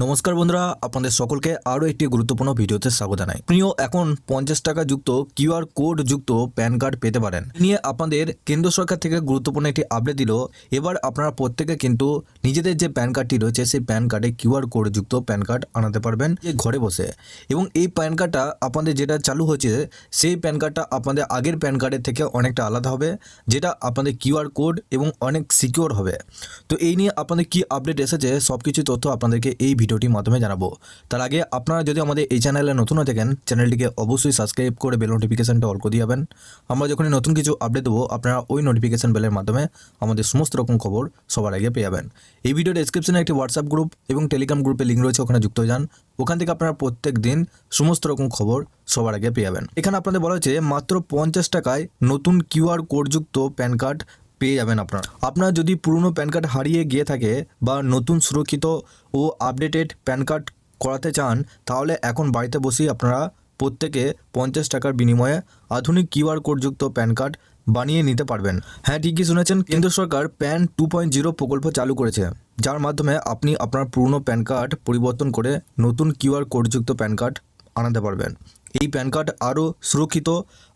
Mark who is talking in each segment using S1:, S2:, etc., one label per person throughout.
S1: নমস্কার বন্ধুরা, আপনাদের সকলকে আরও একটি গুরুত্বপূর্ণ ভিডিওতে স্বাগত জানাই। আপনিও এখন 50 টাকা যুক্ত কিউআর কোড যুক্ত প্যান কার্ড পেতে পারেন। নিয়ে আপনাদের কেন্দ্র সরকার থেকে গুরুত্বপূর্ণ একটি আপডেট দিল। এবার আপনারা প্রত্যেকে কিন্তু নিজেদের যে প্যান কার্ডটি রয়েছে সেই প্যান কার্ডে কিউআর কোড যুক্ত প্যান কার্ড আনাতে পারবেন ঘরে বসে। এবং এই প্যান কার্ডটা আপনাদের যেটা চালু হচ্ছে সেই প্যান কার্ডটা আপনাদের আগের প্যান কার্ডের থেকে অনেকটা আলাদা হবে, যেটা আপনাদের কিউআর কোড এবং অনেক সিকিউর হবে। তো এই নিয়ে আপনাদের কি আপডেট এসেছে সব কিছু তথ্য আপনাদেরকে এই ভিডিওটির মাধ্যমে জানাবো। তার আগে আপনারা যদি আমাদের এই চ্যানেলে নতুন হয়ে থাকেন, চ্যানেলটিকে অবশ্যই সাবস্ক্রাইব করে বেল নোটিফিকেশনটা অল করে দিয়ে যাবেন। আমরা যখনই নতুন কিছু আপডেট দেবো আপনারা ওই নোটিফিকেশন বেলের মাধ্যমে আমাদের সমস্ত রকম খবর সবার আগে পেয়ে যাবেন। এই ভিডিও ডেসক্রিপশনে একটি হোয়াটসঅ্যাপ গ্রুপ এবং টেলিগ্রাম গ্রুপের লিঙ্ক রয়েছে, ওখানে যুক্ত হয়ে যান। ওখান থেকে আপনারা প্রত্যেক দিন সমস্ত রকম খবর সবার আগে পেয়ে যাবেন। এখানে আপনাদের বলা হচ্ছে মাত্র 50 টাকায় নতুন কিউআর কোডযুক্ত প্যান কার্ড পেয়ে যাবেন। আপনার যদি পুরনো প্যান কার্ড হারিয়ে গিয়ে থাকে বা নতুন সুরক্ষিত ও আপডেটেড প্যান কার্ড করাতে চান, তাহলে এখন বাড়িতে বসেই আপনারা প্রত্যেকে 50 টাকার বিনিময়ে আধুনিক কিউআর কোডযুক্ত প্যান কার্ড বানিয়ে নিতে পারবেন। হ্যাঁ, ঠিকই শুনেছেন, কেন্দ্র সরকার প্যান 2.0 প্রকল্প চালু করেছে, যার মাধ্যমে আপনি আপনার পুরনো প্যান কার্ড পরিবর্তন করে নতুন কিউআর কোডযুক্ত প্যান কার্ড আনাতে পারবেন। এই প্যান কার্ড আরও সুরক্ষিত,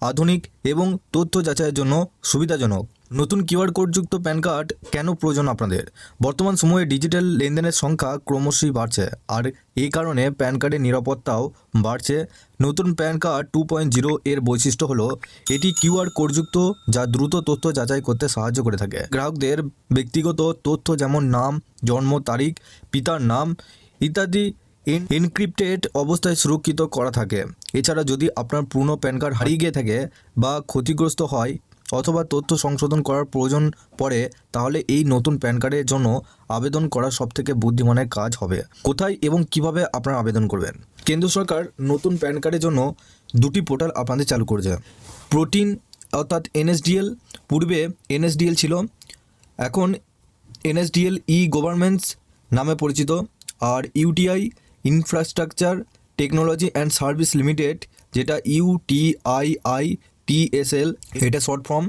S1: আধুনিক এবং তথ্য যাচাইয়ের জন্য সুবিধাজনক। নতুন কিউআর কোডযুক্ত প্যান কার্ড কেন প্রয়োজন আপনাদের? বর্তমান সময়ে ডিজিটাল লেনদেনের সংখ্যা ক্রমশই বাড়ছে, আর এই কারণে প্যান কার্ডের নিরাপত্তাও বাড়ছে। নতুন প্যান কার্ড 2.0 এর বৈশিষ্ট্য হলো এটি কিউআর কোডযুক্ত, যা দ্রুত তথ্য যাচাই করতে সাহায্য করে থাকে। গ্রাহকদের ব্যক্তিগত তথ্য যেমন নাম, জন্ম তারিখ, পিতার নাম ইত্যাদি এনক্রিপ্টেড অবস্থায় সুরক্ষিত করা থাকে। এছাড়া যদি আপনার পুরনো প্যান কার্ড হারিয়ে গিয়ে থাকে বা ক্ষতিগ্রস্ত হয় অথবা তথ্য সংশোধন করার প্রয়োজন পড়ে, তাহলে এই নতুন প্যান কার্ডের জন্য আবেদন করা সবথেকে বুদ্ধিমানের কাজ হবে। কোথায় এবং কিভাবে আপনারা আবেদন করবেন? কেন্দ্র সরকার নতুন প্যান কার্ডের জন্য দুটি পোর্টাল আপনাদের চালু করেছে। প্রোটিন অর্থাৎ এনএসডিএল, পূর্বে এনএসডিএল ছিল, এখন এনএসডিএল ই গভর্নমেন্টস নামে পরিচিত। আর UTI infrastructure technology and service limited, যেটা UTIITSL, এটা শর্ট ফর্ম।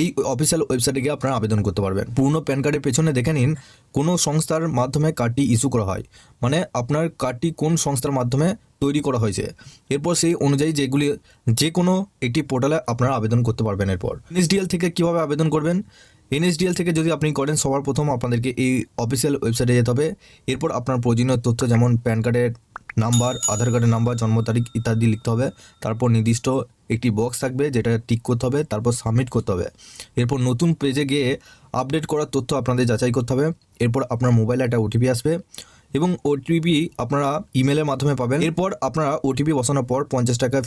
S1: এই অফিসিয়াল ওয়েবসাইটে গিয়ে আপনারা আবেদন করতে পারবেন। পুরনো প্যান কার্ডের পেছনে দেখে নিন কোনো সংস্থার মাধ্যমে কার্ডটি ইস্যু করা হয়, মানে আপনার কার্ডটি কোন সংস্থার মাধ্যমে তৈরি করা হয়েছে। এরপর সেই অনুযায়ী যে কোনো একটি পোর্টালে আপনারা আবেদন করতে পারবেন। এরপর এনএসডিএল থেকে কীভাবে আবেদন করবেন? এনএসডিএল থেকে যদি আপনি করেন, সবার প্রথম আপনাদেরকে এই অফিসিয়াল ওয়েবসাইটে যেতে হবে। এরপর আপনার প্রয়োজনীয় তথ্য যেমন প্যান কার্ডের নাম্বার, আধার কার্ডের নাম্বার, জন্ম তারিখ ইত্যাদি লিখতে হবে। তারপর নির্দিষ্ট একটি বক্স থাকবে যেটা টিক করতে হবে, তারপর সাবমিট করতে হবে। এরপর নতুন পেজে গিয়ে আপডেট করার তথ্য আপনাদের যাচাই করতে হবে। এরপর আপনার মোবাইলে একটা ওটিপি আসবে এবং ওটিপি আপনারা ইমেলের মাধ্যমে পাবেন। এরপর আপনারা ওটিপি বসানোর পর 50 টাকা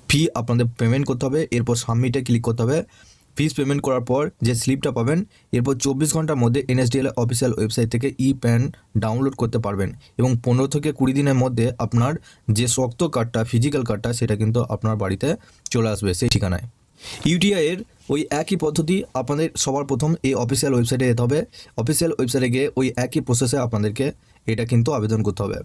S1: ফি আপনাদের পেমেন্ট করতে হবে। এরপর সাবমিটে ক্লিক করতে হবে। ফিস পেমেন্ট করার পর যে স্লিপটা পাবেন, এরপর 24 ঘন্টার মধ্যে এনএসডিএল অফিসিয়াল ওয়েবসাইট থেকে প্যান ডাউনলোড করতে পারবেন এবং 15 থেকে 20 দিনের মধ্যে আপনার যে শক্ত কার্ডটা, ফিজিক্যাল কার্ডটা, সেটা কিন্তু আপনার বাড়িতে চলে আসবে সেই ঠিকানায়। ইউটিআই এর ওই একই পদ্ধতি, আপনাদের সবার প্রথম এই অফিসিয়াল ওয়েবসাইটে যেতে হবে। অফিসিয়াল ওয়েবসাইটে গিয়ে ওই একই প্রসেসে আপনাদেরকে এটা কিন্তু আবেদন করতে হবে।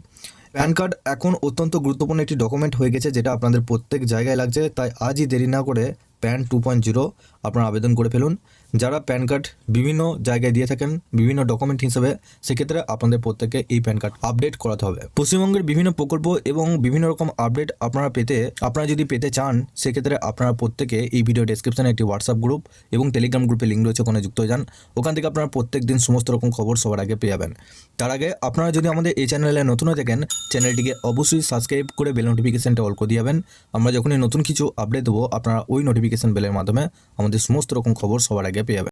S1: প্যান কার্ড এখন অত্যন্ত গুরুত্বপূর্ণ একটি ডকুমেন্ট হয়ে গেছে, যেটা আপনাদের প্রত্যেক জায়গায় লাগছে। তাই আজই দেরি না করে প্যান 2.0 আপনারা আবেদন করে ফেলুন। যারা প্যান কার্ড বিভিন্ন জায়গায় দিয়ে থাকেন বিভিন্ন ডকুমেন্ট হিসেবে, সেক্ষেত্রে আপনাদের প্রত্যেককে এই প্যান কার্ড আপডেট করাতে হবে। পশ্চিমবঙ্গের বিভিন্ন প্রকল্প এবং বিভিন্ন রকম আপডেট আপনারা যদি পেতে চান, সেক্ষেত্রে আপনারা প্রত্যেকে এই ভিডিও ডেসক্রিপশনে একটি হোয়াটসঅ্যাপ গ্রুপ এবং টেলিগ্রাম গ্রুপের লিঙ্ক রয়েছে, ওখানে যুক্ত হয়ে যান। ওখান থেকে আপনারা প্রত্যেক দিন সমস্ত রকম খবর সবার আগে পেয়ে যাবেন। তার আগে আপনারা যদি আমাদের এই চ্যানেলে নতুন হয়ে থাকেন, চ্যানেলটিকে অবশ্যই সাবস্ক্রাইব করে বেল নোটিফিকেশনটা অল করে দিয়ে যাবেন। আমরা যখনই নতুন কিছু আপডেট দেবো আপনারা ওই নোটিফিকেশন বেলের মাধ্যমে আমাদের সমস্ত রকম খবর সবার আগে পেয়ে যাবেন।